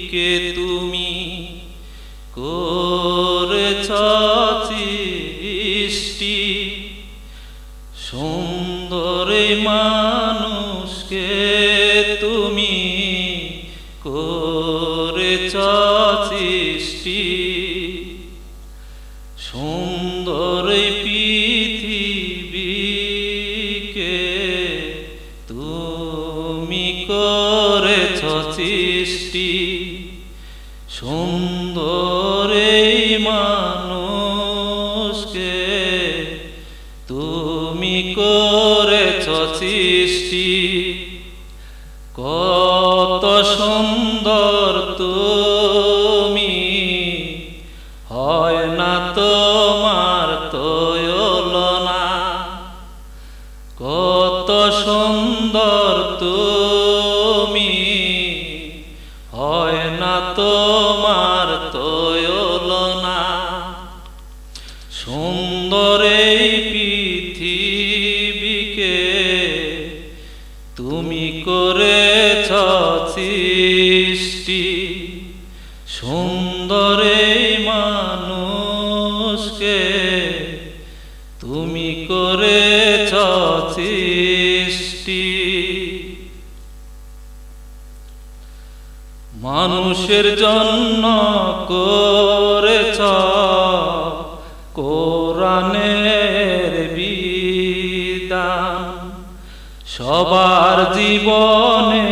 পৃথিবীকে তুমি করেছ সৃষ্টি, সুন্দর এই মানুষকে তুমি করেছ সৃষ্টি, সুন্দর এই পৃথিবীকে তুমি করেছ সৃষ্টি, সুন্দর এই মানুষকে তুমি করেছ সৃষ্টি। কত সুন্দর তুমি, হয় না তোমার তুলনা। কত সুন্দর তুমি, হয় না তোমার তুলনা। সুন্দর এই পৃথিবীকে তুমি করেছ সৃষ্টি, সুন্দর এই মানুষকে তুমি করেছ সৃষ্টি। মানুষের জন্য করেছ কোরআনের বিধান, সবার জীবনে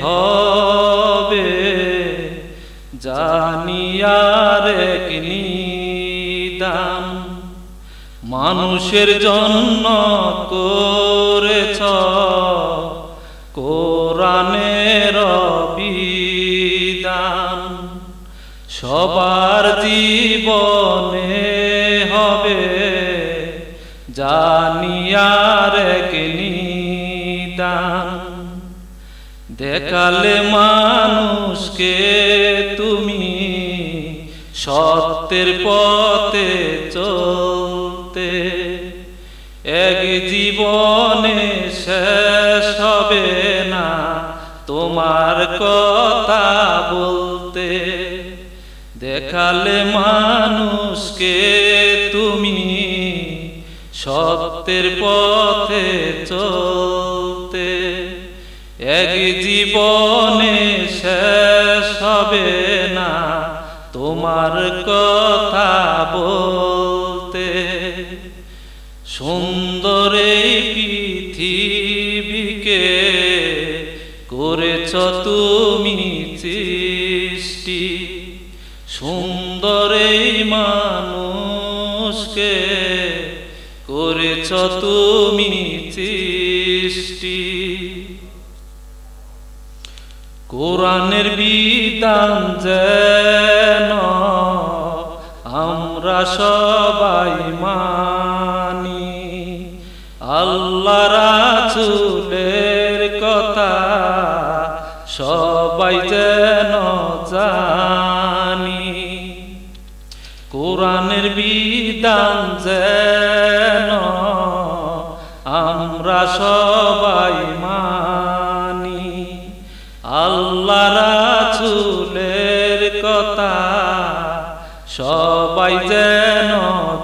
হবে জানিয়ার এক নিদান। মানুষের জন্য করেছ কোরআনের বিধান, সবার জীবনে হবে জানিয়ার এক নিদান। দেখালে মানুষকে তুমি সত্যের পথে চলতে, এক জীবনে শেষ হবে না তোমার কথা বলতে। দেখালে মানুষকে তুমি সত্যের পথে চলতে, এক জীবনে শেষ হবে না তোমার কথা বলতে। সুন্দর এই পৃথিবীকে করেছ তুমি সৃষ্টি, সুন্দর এই মানুষকে করেছ তুমি সৃষ্টি। কোরআনের বিধান যেন আমরা সবাই মানি, আল্লাহ রাসূলের কথা সবাই যেন জানি। কোরআনের বিধান যেন আমরা সবাই মানি, আল্লাহ রাসূলের কথা সবাই যেন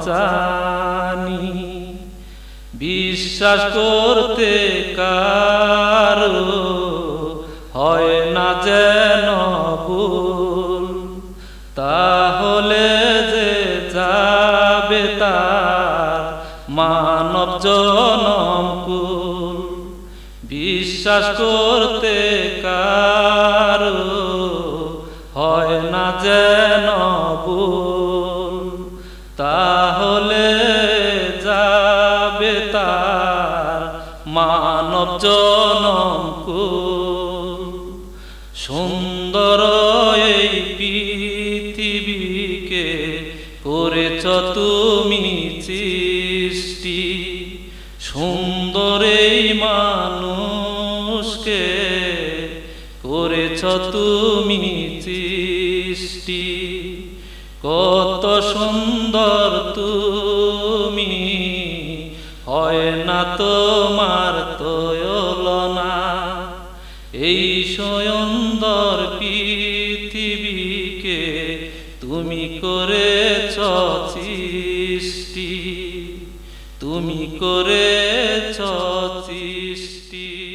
জানি। বিশ্বাস করতে কারো হয় না যেন ভুল, তাহলে যে যাবে তার মানব জনম কুল। বিশ্বাস করতে কারো হয় না যেন ভুল, তাহলে যাবে তার মানব জনম কুল। সুন্দর এই পৃথিবীকে করেছ তুমি সৃষ্টি, সুন্দর এই মানুষকে করেছ তুমি সৃষ্টি। কত সুন্দর তুমি, হয় না তোমার তুলনা। এই সুন্দর পৃথিবী পৃথিবীকে তুমি করেছ সৃষ্টি, তুমি করেছ সৃষ্টি।